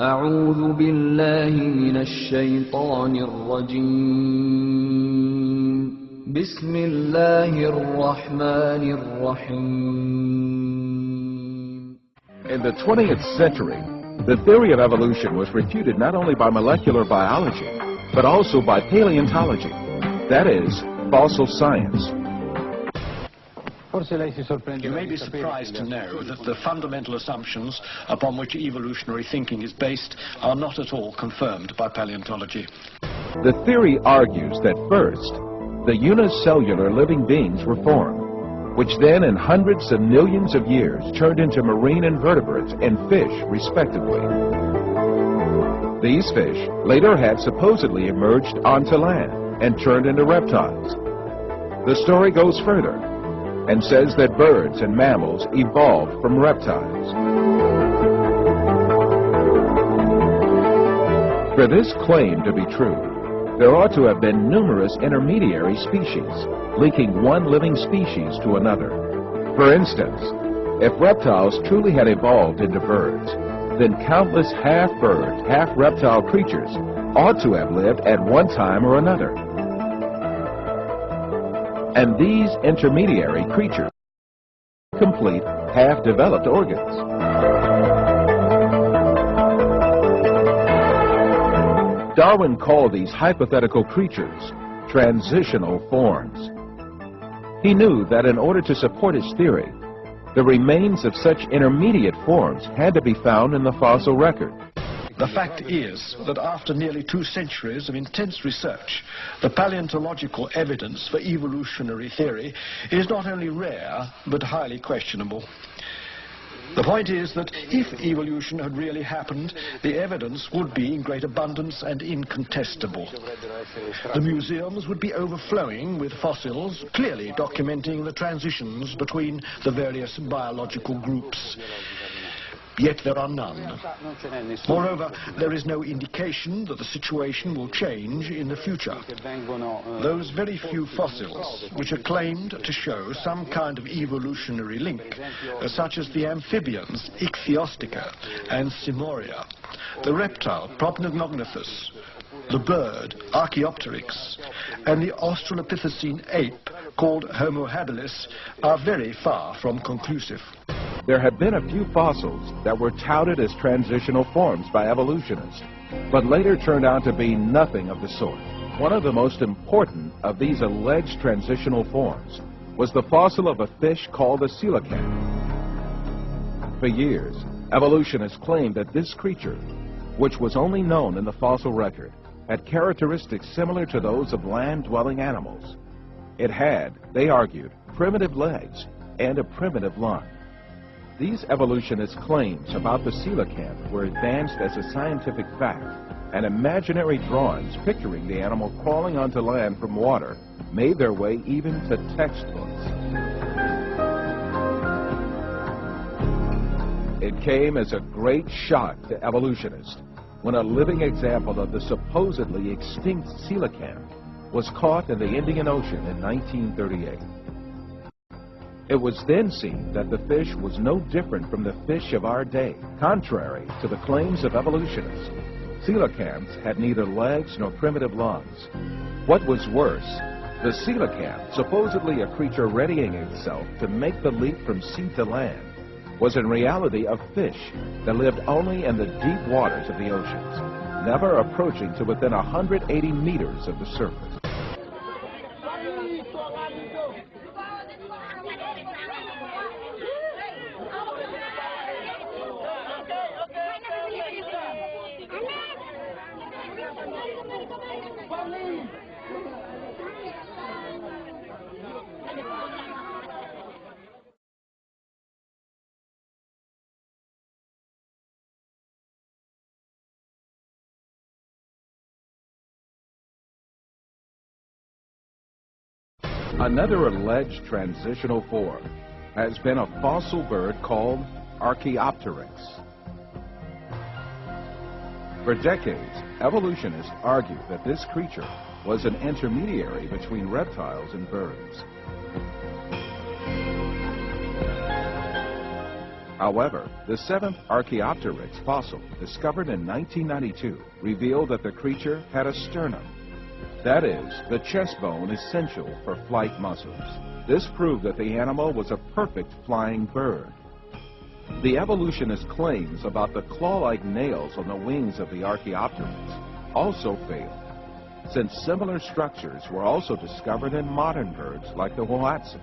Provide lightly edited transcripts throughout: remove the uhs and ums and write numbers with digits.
أعوذ بالله من الشيطان الرجيم بسم الله الرحمن الرحيم. In the 20th century, the theory of evolution was refuted not only by molecular biology, but also by paleontology, that is, fossil science. You may be surprised to know that the fundamental assumptions upon which evolutionary thinking is based are not at all confirmed by paleontology. The theory argues that first, the unicellular living beings were formed, which then in hundreds of millions of years turned into marine invertebrates and fish, respectively. These fish later had supposedly emerged onto land and turned into reptiles. The story goes further and says that birds and mammals evolved from reptiles. For this claim to be true, there ought to have been numerous intermediary species, linking one living species to another. For instance, if reptiles truly had evolved into birds, then countless half-bird, half-reptile creatures ought to have lived at one time or another. And these intermediary creatures complete half-developed organs. Darwin called these hypothetical creatures transitional forms. He knew that in order to support his theory, the remains of such intermediate forms had to be found in the fossil record. The fact is that after nearly 2 centuries of intense research, the paleontological evidence for evolutionary theory is not only rare, but highly questionable. The point is that if evolution had really happened, the evidence would be in great abundance and incontestable. The museums would be overflowing with fossils, clearly documenting the transitions between the various biological groups. Yet there are none. Moreover, there is no indication that the situation will change in the future. Those very few fossils which are claimed to show some kind of evolutionary link, such as the amphibians Ichthyostica and Simoria, the reptile Propenognathus, the bird Archaeopteryx, and the Australopithecine ape called Homo habilis, are very far from conclusive. There have been a few fossils that were touted as transitional forms by evolutionists, but later turned out to be nothing of the sort. One of the most important of these alleged transitional forms was the fossil of a fish called a coelacanth. For years, evolutionists claimed that this creature, which was only known in the fossil record, had characteristics similar to those of land-dwelling animals. It had, they argued, primitive legs and a primitive lung. These evolutionists' claims about the coelacanth were advanced as a scientific fact, and imaginary drawings picturing the animal crawling onto land from water made their way even to textbooks. It came as a great shock to evolutionists when a living example of the supposedly extinct coelacanth was caught in the Indian Ocean in 1938. It was then seen that the fish was no different from the fish of our day. Contrary to the claims of evolutionists, coelacanths had neither legs nor primitive lungs. What was worse, the coelacanth, supposedly a creature readying itself to make the leap from sea to land, was in reality a fish that lived only in the deep waters of the oceans, never approaching to within 180 meters of the surface. Another alleged transitional form has been a fossil bird called Archaeopteryx. For decades, evolutionists argued that this creature was an intermediary between reptiles and birds. However, the seventh Archaeopteryx fossil, discovered in 1992, revealed that the creature had a sternum. That is, the chest bone essential for flight muscles. This proved that the animal was a perfect flying bird. The evolutionist claims about the claw-like nails on the wings of the Archaeopteryx also failed, since similar structures were also discovered in modern birds like the Hoatzin.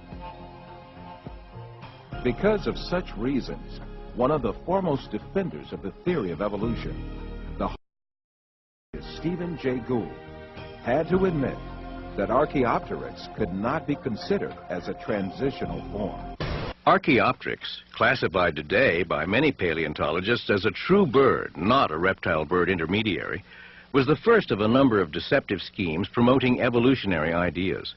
Because of such reasons, one of the foremost defenders of the theory of evolution, the Stephen Jay Gould, had to admit that Archaeopteryx could not be considered as a transitional form. Archaeopteryx, classified today by many paleontologists as a true bird, not a reptile-bird intermediary, was the first of a number of deceptive schemes promoting evolutionary ideas.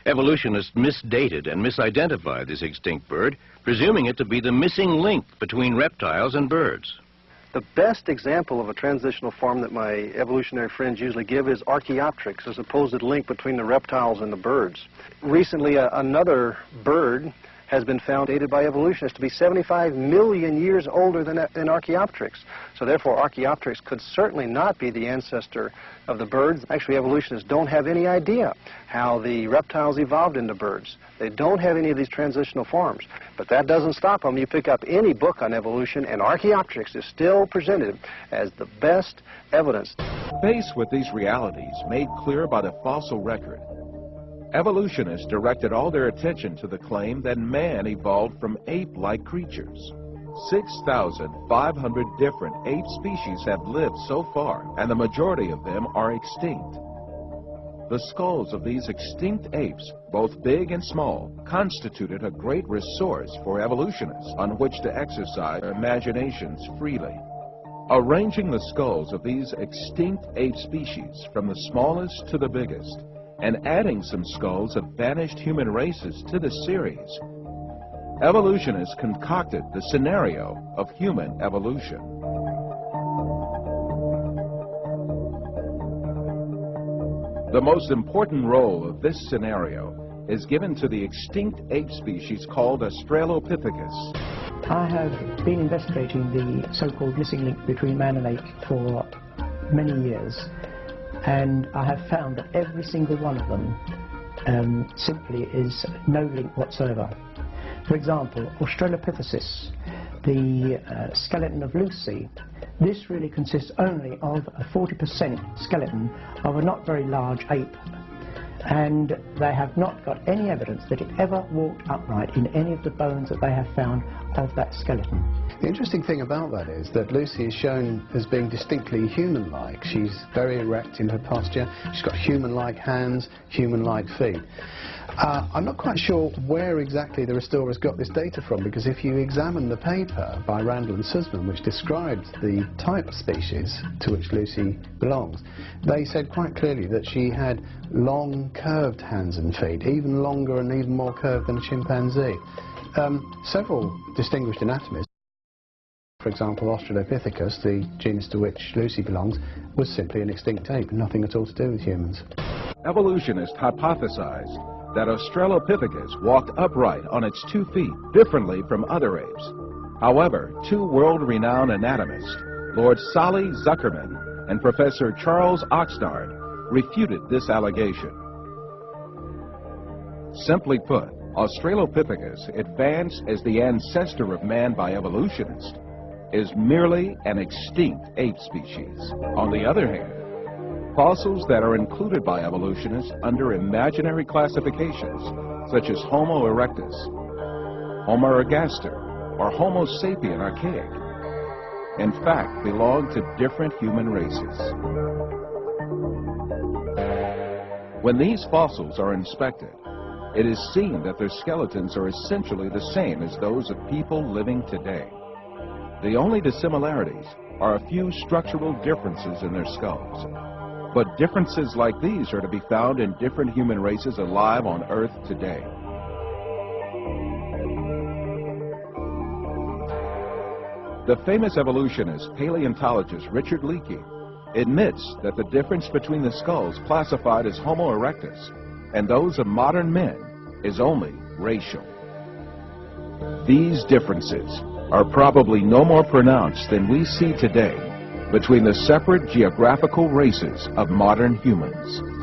Evolutionists misdated and misidentified this extinct bird, presuming it to be the missing link between reptiles and birds. The best example of a transitional form that my evolutionary friends usually give is Archaeopteryx, a supposed link between the reptiles and the birds. Recently, another bird has been found, dated by evolutionists, to be 75 million years older than Archaeopteryx. So therefore, Archaeopteryx could certainly not be the ancestor of the birds. Actually, evolutionists don't have any idea how the reptiles evolved into birds. They don't have any of these transitional forms. But that doesn't stop them. You pick up any book on evolution, and Archaeopteryx is still presented as the best evidence. Faced with these realities made clear by the fossil record, evolutionists directed all their attention to the claim that man evolved from ape-like creatures. 6,500 different ape species have lived so far, and the majority of them are extinct. The skulls of these extinct apes, both big and small, constituted a great resource for evolutionists on which to exercise their imaginations freely. Arranging the skulls of these extinct ape species from the smallest to the biggest, and adding some skulls of vanished human races to the series, evolutionists concocted the scenario of human evolution. The most important role of this scenario is given to the extinct ape species called Australopithecus. I have been investigating the so-called missing link between man and ape for many years, and I have found that every single one of them simply is no link whatsoever. For example, Australopithecus, the skeleton of Lucy, this really consists only of a 40% skeleton of a not very large ape, and they have not got any evidence that it ever walked upright in any of the bones that they have found of that skeleton. The interesting thing about that is that Lucy is shown as being distinctly human-like. She's very erect in her posture, she's got human-like hands, human-like feet. I'm not quite sure where exactly the restorers got this data from, because if you examine the paper by Randall and Sussman, which described the type species to which Lucy belongs, they said quite clearly that she had long, curved hands and feet, even longer and even more curved than a chimpanzee. Several distinguished anatomists, for example Australopithecus, the genus to which Lucy belongs, was simply an extinct ape, nothing at all to do with humans. Evolutionists hypothesized that Australopithecus walked upright on its 2 feet, differently from other apes. However, 2 world-renowned anatomists, Lord Solly Zuckerman and Professor Charles Oxnard, refuted this allegation. Simply put, Australopithecus, advanced as the ancestor of man by evolutionists, is merely an extinct ape species. On the other hand, fossils that are included by evolutionists under imaginary classifications, such as Homo erectus, Homo ergaster, or Homo sapien archaic, in fact belong to different human races. When these fossils are inspected, it is seen that their skeletons are essentially the same as those of people living today. The only dissimilarities are a few structural differences in their skulls. But differences like these are to be found in different human races alive on Earth today. The famous evolutionist paleontologist Richard Leakey admits that the difference between the skulls classified as Homo erectus and those of modern men is only racial. These differences are probably no more pronounced than we see today between the separate geographical races of modern humans.